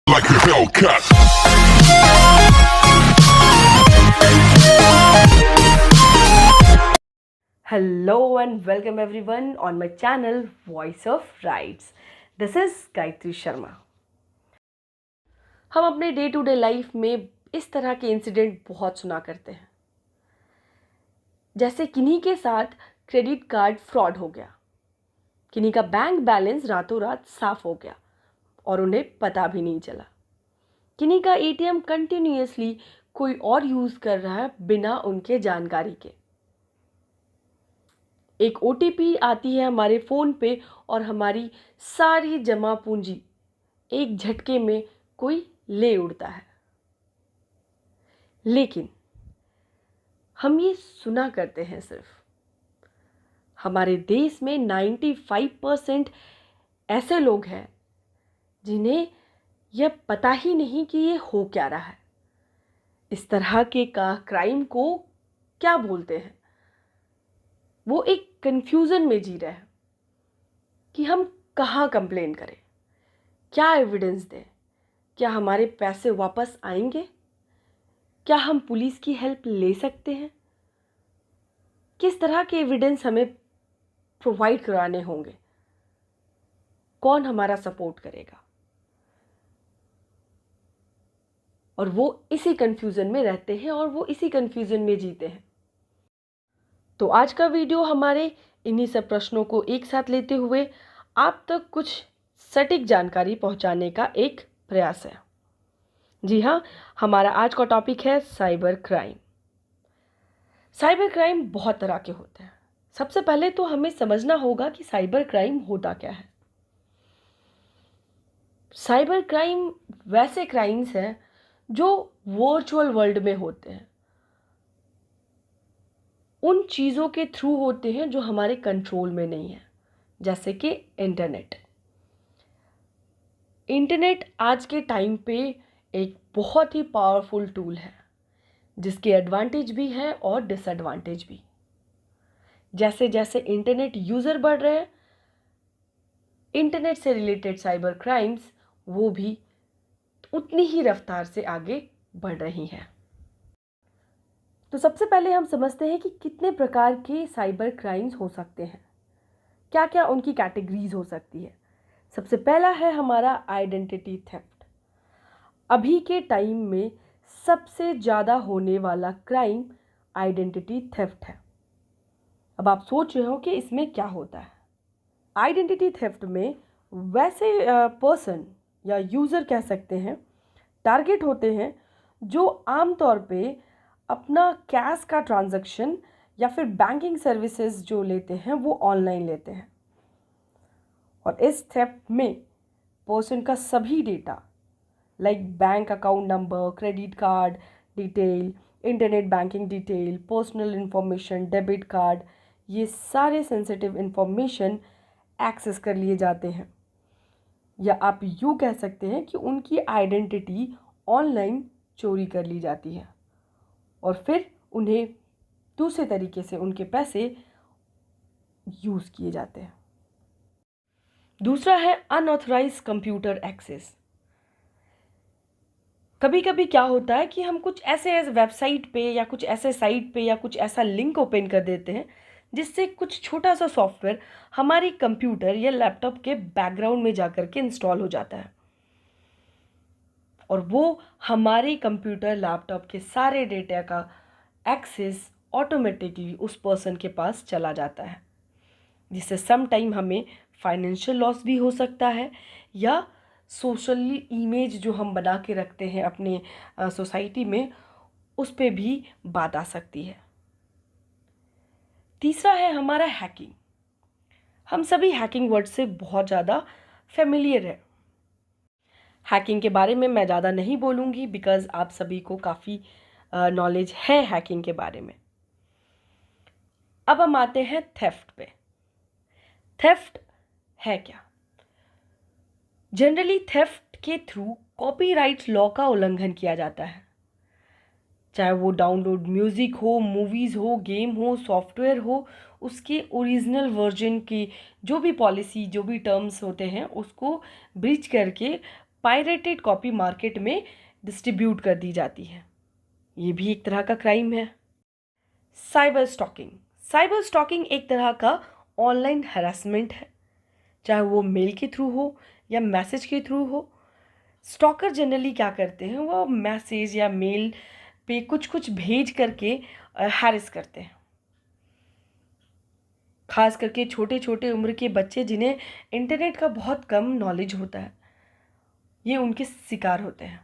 like a Hellcat. Hello and welcome everyone on my channel Voice of Rights. This is Gayatri Sharma. हम अपने day to day life में इस तरह के incident बहुत सुना करते हैं, जैसे किन्हीं के साथ क्रेडिट कार्ड फ्रॉड हो गया, किन्हीं का बैंक बैलेंस रातों रात साफ हो गया और उन्हें पता भी नहीं चला, किन्हीं का एटीएम कंटिन्यूअसली कोई और यूज़ कर रहा है बिना उनके जानकारी के। एक ओटीपी आती है हमारे फ़ोन पे और हमारी सारी जमा पूंजी एक झटके में कोई ले उड़ता है। लेकिन हम ये सुना करते हैं सिर्फ। हमारे देश में 95% ऐसे लोग हैं जिन्हें यह पता ही नहीं कि ये हो क्या रहा है। इस तरह के क्राइम को क्या बोलते हैं? वो एक कन्फ्यूज़न में जी रहे हैं कि हम कहाँ कंप्लेन करें, क्या एविडेंस दें, क्या हमारे पैसे वापस आएंगे, क्या हम पुलिस की हेल्प ले सकते हैं, किस तरह के एविडेंस हमें प्रोवाइड कराने होंगे, कौन हमारा सपोर्ट करेगा। और वो इसी कन्फ्यूज़न में रहते हैं और वो इसी कन्फ्यूज़न में जीते हैं। तो आज का वीडियो हमारे इन्हीं सब प्रश्नों को एक साथ लेते हुए आप तक कुछ सटीक जानकारी पहुंचाने का एक प्रयास है। जी हाँ, हमारा आज का टॉपिक है साइबर क्राइम। साइबर क्राइम बहुत तरह के होते हैं। सबसे पहले तो हमें समझना होगा कि साइबर क्राइम होता क्या है। साइबर क्राइम वैसे क्राइम्स हैं जो वर्चुअल वर्ल्ड में होते हैं, उन चीज़ों के थ्रू होते हैं जो हमारे कंट्रोल में नहीं है, जैसे कि इंटरनेट। इंटरनेट आज के टाइम पे एक बहुत ही पावरफुल टूल है जिसके एडवांटेज भी हैं और डिसएडवांटेज भी। जैसे जैसे इंटरनेट यूज़र बढ़ रहे हैं, इंटरनेट से रिलेटेड साइबर क्राइम्स वो भी उतनी ही रफ्तार से आगे बढ़ रही हैं। तो सबसे पहले हम समझते हैं कि कितने प्रकार के साइबर क्राइम्स हो सकते हैं, क्या क्या उनकी कैटेगरीज हो सकती है। सबसे पहला है हमारा आइडेंटिटी थेफ्ट। अभी के टाइम में सबसे ज़्यादा होने वाला क्राइम आइडेंटिटी थेफ्ट है। अब आप सोच रहे हो कि इसमें क्या होता है। आइडेंटिटी थेफ्ट में वैसे पर्सन या यूज़र कह सकते हैं टारगेट होते हैं जो आमतौर पे अपना कैश का ट्रांजैक्शन या फिर बैंकिंग सर्विसेज जो लेते हैं वो ऑनलाइन लेते हैं। और इस थेफ्ट में पर्सन का सभी data like bank account number, credit card detail, internet banking detail, personal information, debit card, ये सारे सेंसिटिव इंफॉर्मेशन एक्सेस कर लिए जाते हैं। या आप यूँ कह सकते हैं कि उनकी आइडेंटिटी ऑनलाइन चोरी कर ली जाती है और फिर उन्हें दूसरे तरीके से उनके पैसे यूज़ किए जाते हैं। दूसरा है अनऑथराइज्ड कंप्यूटर एक्सेस। कभी कभी क्या होता है कि हम कुछ ऐसे वेबसाइट पे या कुछ ऐसे साइट पे या कुछ ऐसा लिंक ओपन कर देते हैं जिससे कुछ छोटा सा सॉफ्टवेयर हमारी कंप्यूटर या लैपटॉप के बैकग्राउंड में जाकर के इंस्टॉल हो जाता है और वो हमारे कंप्यूटर लैपटॉप के सारे डेटा का एक्सेस ऑटोमेटिकली उस पर्सन के पास चला जाता है, जिससे सम टाइम हमें फाइनेंशियल लॉस भी हो सकता है या सोशली इमेज जो हम बना के रखते हैं अपने सोसाइटी में उस पे भी बात आ सकती है। तीसरा है हमारा हैकिंग। हम सभी हैकिंग वर्ड से बहुत ज़्यादा फेमिलियर है। हैकिंग के बारे में मैं ज़्यादा नहीं बोलूँगी बिकॉज़ आप सभी को काफ़ी नॉलेज है हैकिंग के बारे में। अब हम आते हैं थेफ्ट पे। थेफ्ट है क्या? जनरली थेफ्ट के थ्रू कॉपीराइट लॉ का उल्लंघन किया जाता है, चाहे वो डाउनलोड म्यूज़िक हो, मूवीज़ हो, गेम हो, सॉफ्टवेयर हो, उसके ओरिजिनल वर्जन की जो भी पॉलिसी, जो भी टर्म्स होते हैं उसको ब्रीच करके पायरेटेड कॉपी मार्केट में डिस्ट्रीब्यूट कर दी जाती है। ये भी एक तरह का क्राइम है। Cyber stalking. साइबर स्टॉकिंग एक तरह का ऑनलाइन हैरेसमेंट है, चाहे वो मेल के थ्रू हो या मैसेज के थ्रू हो। स्टॉकर जनरली क्या करते हैं, वो मैसेज या मेल पे कुछ कुछ भेज करके हैरेस करते हैं। खास करके छोटे छोटे उम्र के बच्चे जिन्हें इंटरनेट का बहुत कम नॉलेज होता है, ये उनके शिकार होते हैं।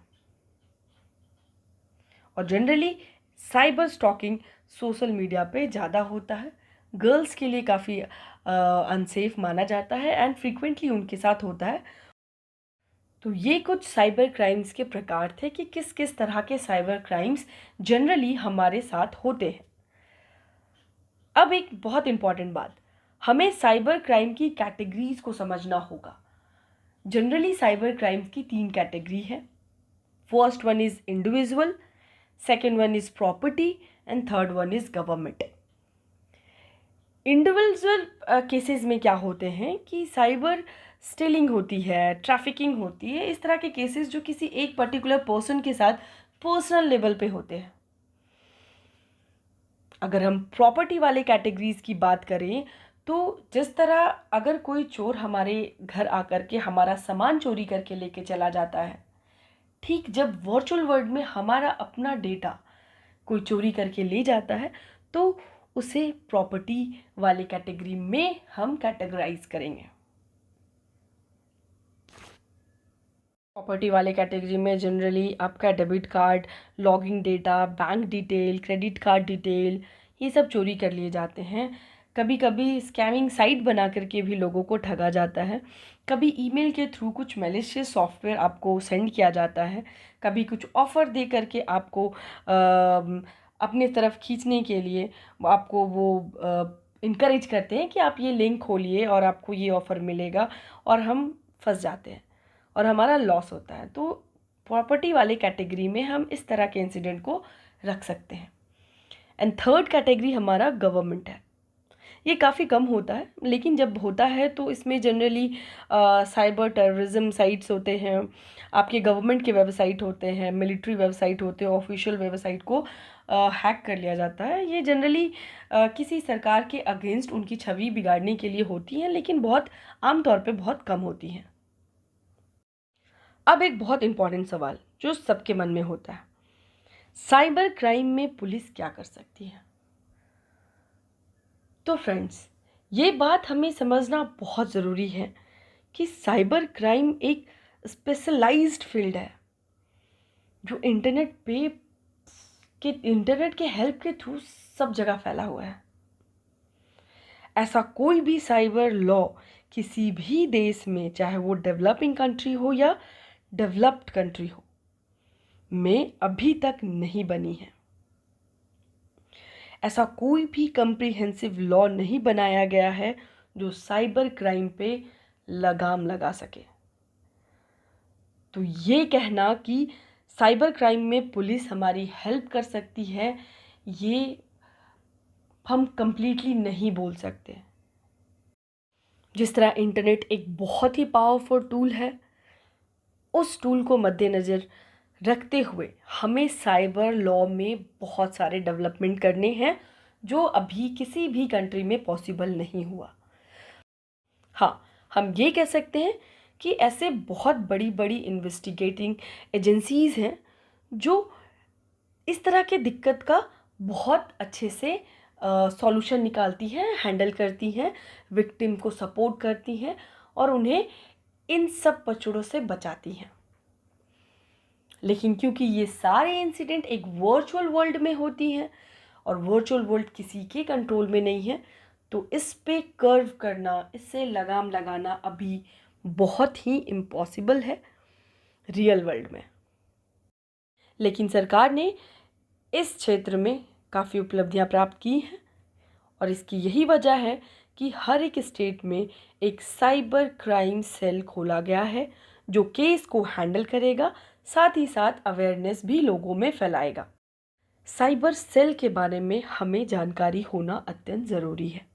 और generally cyber stalking social media पे ज़्यादा होता है। गर्ल्स के लिए काफ़ी अनसेफ माना जाता है एंड फ्रीक्वेंटली उनके साथ होता है। तो ये कुछ साइबर क्राइम्स के प्रकार थे कि किस किस तरह के साइबर क्राइम्स जनरली हमारे साथ होते हैं। अब एक बहुत इंपॉर्टेंट बात, हमें साइबर क्राइम की कैटेगरीज को समझना होगा। जनरली साइबर क्राइम्स की 3 कैटेगरी है। First one is individual, second one is property and third one is government. Individual cases में क्या होते हैं कि साइबर स्टीलिंग होती है, ट्रैफिकिंग होती है, इस तरह के केसेस जो किसी एक पर्टिकुलर पर्सन के साथ पर्सनल लेवल पे होते हैं। अगर हम प्रॉपर्टी वाले कैटेगरीज की बात करें तो जिस तरह अगर कोई चोर हमारे घर आकर के हमारा सामान चोरी करके लेके चला जाता है, ठीक जब वर्चुअल वर्ल्ड में हमारा अपना डेटा कोई चोरी करके ले जाता है तो उसे प्रॉपर्टी वाले कैटेगरी में हम कैटेगराइज करेंगे। प्रॉपर्टी वाले कैटेगरी में जनरली आपका debit card, login data, bank detail, credit card detail, ये सब चोरी कर लिए जाते हैं। कभी कभी स्कैमिंग साइट बना करके भी लोगों को ठगा जाता है। कभी ईमेल के थ्रू कुछ मैलिशियस सॉफ्टवेयर आपको सेंड किया जाता है। कभी कुछ ऑफ़र दे करके आपको अपने तरफ खींचने के लिए आपको वो इनकरेज करते हैं कि आप ये लिंक खोलिए और आपको ये ऑफ़र मिलेगा, और हम फंस जाते हैं और हमारा लॉस होता है। तो प्रॉपर्टी वाले कैटेगरी में हम इस तरह के इंसिडेंट को रख सकते हैं। एंड थर्ड कैटेगरी हमारा गवर्नमेंट है। ये काफ़ी कम होता है, लेकिन जब होता है तो इसमें जनरली साइबर टेररिज्म साइट्स होते हैं, आपके गवर्नमेंट के वेबसाइट होते हैं, मिलिट्री वेबसाइट होते हैं, ऑफिशियल वेबसाइट को हैक कर लिया जाता है। ये जनरली किसी सरकार के अगेंस्ट उनकी छवि बिगाड़ने के लिए होती हैं, लेकिन बहुत आमतौर पे बहुत कम होती हैं। अब एक बहुत इम्पॉर्टेंट सवाल जो सबके मन में होता है, साइबर क्राइम में पुलिस क्या कर सकती है? तो फ्रेंड्स, ये बात हमें समझना बहुत ज़रूरी है कि साइबर क्राइम एक स्पेशलाइज्ड फील्ड है जो इंटरनेट के हेल्प के थ्रू सब जगह फैला हुआ है। ऐसा कोई भी साइबर लॉ किसी भी देश में, चाहे वो डेवलपिंग कंट्री हो या डेवलप्ड कंट्री हो, में अभी तक नहीं बनी है। ऐसा कोई भी कम्प्रिहेंसिव लॉ नहीं बनाया गया है जो साइबर क्राइम पे लगाम लगा सके। तो ये कहना कि साइबर क्राइम में पुलिस हमारी हेल्प कर सकती है, ये हम कंप्लीटली नहीं बोल सकते। जिस तरह इंटरनेट एक बहुत ही पावरफुल टूल है, उस टूल को मद्देनज़र रखते हुए हमें साइबर लॉ में बहुत सारे डेवलपमेंट करने हैं जो अभी किसी भी कंट्री में पॉसिबल नहीं हुआ। हाँ, हम ये कह सकते हैं कि ऐसे बहुत बड़ी बड़ी इन्वेस्टिगेटिंग एजेंसीज़ हैं जो इस तरह के दिक्कत का बहुत अच्छे से सॉल्यूशन निकालती हैं, हैंडल करती हैं, विक्टिम को सपोर्ट करती हैं और उन्हें इन सब पचड़ों से बचाती हैं। लेकिन क्योंकि ये सारे इंसिडेंट एक वर्चुअल वर्ल्ड में होती हैं और वर्चुअल वर्ल्ड किसी के कंट्रोल में नहीं है, तो इस पे कर्व करना, इससे लगाम लगाना अभी बहुत ही इम्पॉसिबल है रियल वर्ल्ड में। लेकिन सरकार ने इस क्षेत्र में काफ़ी उपलब्धियां प्राप्त की हैं और इसकी यही वजह है कि हर एक स्टेट में एक साइबर क्राइम सेल खोला गया है जो केस को हैंडल करेगा, साथ ही साथ अवेयरनेस भी लोगों में फैलाएगा। साइबर सेल के बारे में हमें जानकारी होना अत्यंत ज़रूरी है।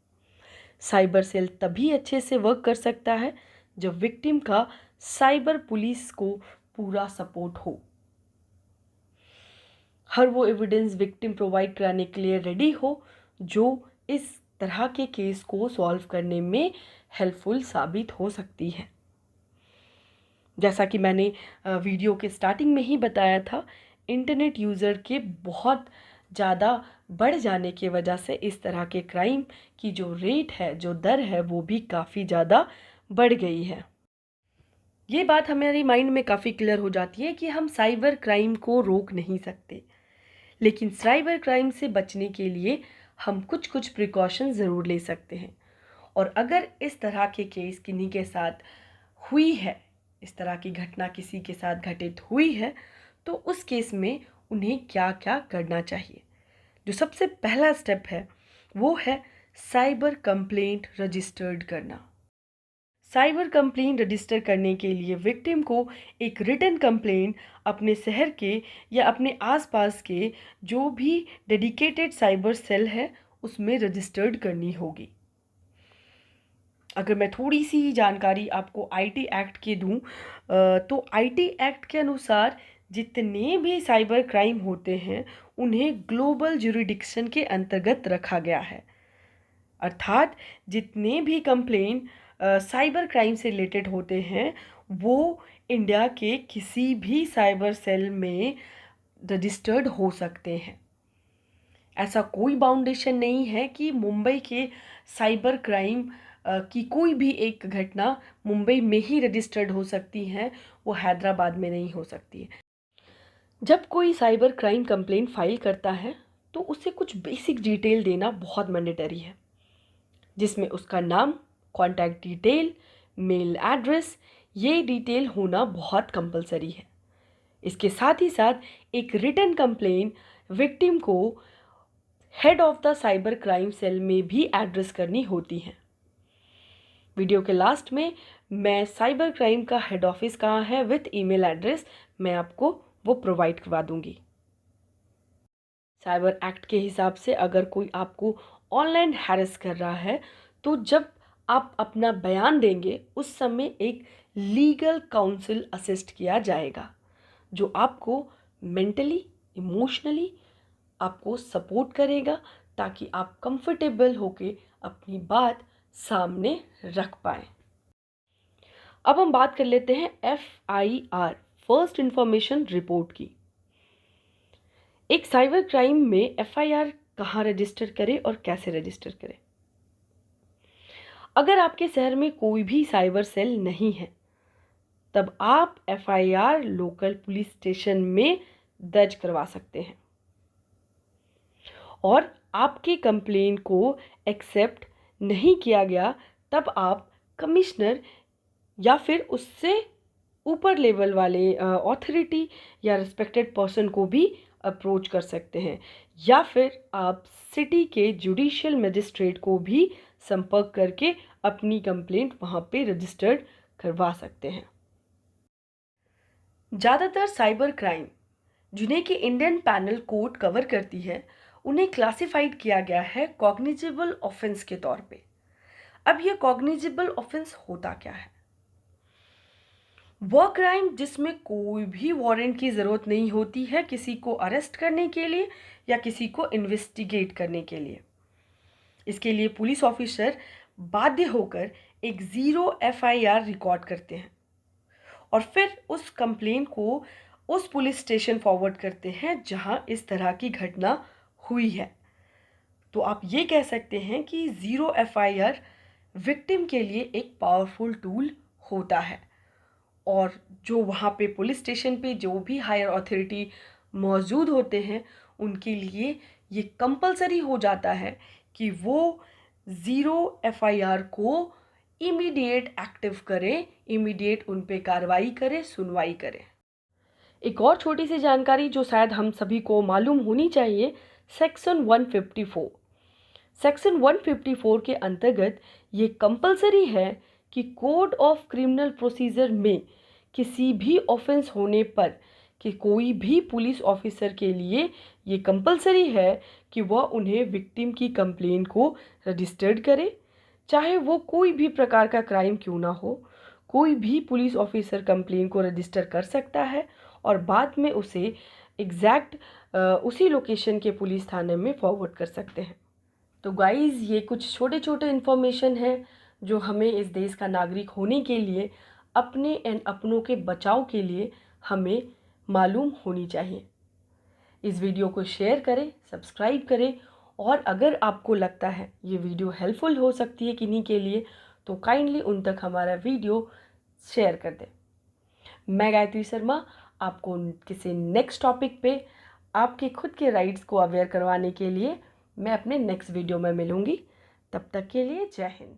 साइबर सेल तभी अच्छे से वर्क कर सकता है जब विक्टिम का साइबर पुलिस को पूरा सपोर्ट हो, हर वो एविडेंस विक्टिम प्रोवाइड कराने के लिए रेडी हो जो इस तरह के केस को सॉल्व करने में हेल्पफुल साबित हो सकती है। जैसा कि मैंने वीडियो के स्टार्टिंग में ही बताया था, इंटरनेट यूज़र के बहुत ज़्यादा बढ़ जाने की वजह से इस तरह के क्राइम की जो रेट है, जो दर है, वो भी काफ़ी ज़्यादा बढ़ गई है। ये बात हमारी माइंड में काफ़ी क्लियर हो जाती है कि हम साइबर क्राइम को रोक नहीं सकते, लेकिन साइबर क्राइम से बचने के लिए हम कुछ कुछ प्रिकॉशन ज़रूर ले सकते हैं। और अगर इस तरह के केस किन्हीं के साथ हुई है, इस तरह की घटना किसी के साथ घटित हुई है, तो उस केस में उन्हें क्या क्या करना चाहिए। जो सबसे पहला स्टेप है वो है साइबर कंप्लेंट रजिस्टर्ड करना। साइबर कंप्लेंट रजिस्टर करने के लिए विक्टिम को एक रिटन कंप्लेंट अपने शहर के या अपने आसपास के जो भी डेडिकेटेड साइबर सेल है उसमें रजिस्टर्ड करनी होगी। अगर मैं थोड़ी सी जानकारी आपको आईटी एक्ट की दूं, तो आईटी एक्ट के अनुसार जितने भी साइबर क्राइम होते हैं उन्हें ग्लोबल ज्यूरिडिक्शन के अंतर्गत रखा गया है। अर्थात जितने भी कंप्लेन साइबर क्राइम से रिलेटेड होते हैं वो इंडिया के किसी भी साइबर सेल में रजिस्टर्ड हो सकते हैं। ऐसा कोई बाउंडेशन नहीं है कि मुंबई के साइबर क्राइम की कोई भी एक घटना मुंबई में ही रजिस्टर्ड हो सकती है, वो हैदराबाद में नहीं हो सकती है। जब कोई साइबर क्राइम कंप्लेंट फाइल करता है तो उसे कुछ बेसिक डिटेल देना बहुत मैंडेटरी है, जिसमें उसका नाम, कॉन्टैक्ट डिटेल, मेल एड्रेस, ये डिटेल होना बहुत कंपलसरी है। इसके साथ ही साथ एक रिटन कंप्लेंट विक्टिम को head of the cyber crime cell में भी एड्रेस करनी होती है। वीडियो के लास्ट में मैं साइबर क्राइम का हेड ऑफिस कहाँ है विथ ईमेल एड्रेस मैं आपको वो प्रोवाइड करवा दूंगी। साइबर एक्ट के हिसाब से अगर कोई आपको ऑनलाइन हैरेस कर रहा है तो जब आप अपना बयान देंगे उस समय एक लीगल काउंसिल असिस्ट किया जाएगा जो आपको मेंटली, इमोशनली आपको सपोर्ट करेगा ताकि आप कंफर्टेबल होके अपनी बात सामने रख पाएँ। अब हम बात कर लेते हैं FIR, फर्स्ट इंफॉर्मेशन रिपोर्ट की। एक साइबर क्राइम में FIR कहाँ रजिस्टर करें और कैसे रजिस्टर करें। अगर आपके शहर में कोई भी साइबर सेल नहीं है तब आप FIR लोकल पुलिस स्टेशन में दर्ज करवा सकते हैं और आपके कंप्लेन को एक्सेप्ट नहीं किया गया तब आप कमिश्नर या फिर उससे ऊपर लेवल वाले अथॉरिटी या रिस्पेक्टेड पर्सन को भी अप्रोच कर सकते हैं या फिर आप सिटी के जुडिशियल मजिस्ट्रेट को भी संपर्क करके अपनी कंप्लेंट वहाँ पे रजिस्टर्ड करवा सकते हैं। ज़्यादातर साइबर क्राइम जिन्हें कि इंडियन पैनल कोड कवर करती है उन्हें क्लासिफाइड किया गया है कॉग्निजेबल ऑफेंस के तौर पे। अब ये कॉग्निजेबल ऑफेंस होता क्या है? वह क्राइम जिसमें कोई भी वारंट की ज़रूरत नहीं होती है किसी को अरेस्ट करने के लिए या किसी को इन्वेस्टिगेट करने के लिए। इसके लिए पुलिस ऑफिसर बाध्य होकर एक 0 FIR रिकॉर्ड करते हैं और फिर उस कंप्लेन को उस पुलिस स्टेशन फॉरवर्ड करते हैं जहां इस तरह की घटना हुई है। तो आप ये कह सकते हैं कि 0 FIR विक्टिम के लिए एक पावरफुल टूल होता है और जो वहाँ पे पुलिस स्टेशन पे जो भी हायर अथॉरिटी मौजूद होते हैं उनके लिए ये कंपलसरी हो जाता है कि वो 0 FIR को इमीडिएट एक्टिव करें, इमीडिएट उन पे कार्रवाई करें, सुनवाई करें। एक और छोटी सी जानकारी जो शायद हम सभी को मालूम होनी चाहिए, सेक्शन 154। सेक्शन 154 के अंतर्गत ये कंपलसरी है कि कोड ऑफ क्रिमिनल प्रोसीजर में किसी भी ऑफेंस होने पर कि कोई भी पुलिस ऑफिसर के लिए ये कंपलसरी है कि वह उन्हें विक्टिम की कंप्लेन को रजिस्टर्ड करे, चाहे वो कोई भी प्रकार का क्राइम क्यों ना हो, कोई भी पुलिस ऑफिसर कंप्लेन को रजिस्टर कर सकता है और बाद में उसे एग्जैक्ट उसी लोकेशन के पुलिस थाने में फॉरवर्ड कर सकते हैं। तो गाइज़, ये कुछ छोटे छोटे इन्फॉर्मेशन हैं जो हमें इस देश का नागरिक होने के लिए, अपने एंड अपनों के बचाव के लिए हमें मालूम होनी चाहिए। इस वीडियो को शेयर करें, सब्सक्राइब करें, और अगर आपको लगता है ये वीडियो हेल्पफुल हो सकती है किन्हीं के लिए तो काइंडली उन तक हमारा वीडियो शेयर कर दें। मैं गायत्री शर्मा आपको किसी नेक्स्ट टॉपिक पे आपके खुद के राइट्स को अवेयर करवाने के लिए मैं अपने नेक्स्ट वीडियो में मिलूँगी। तब तक के लिए जय हिंद।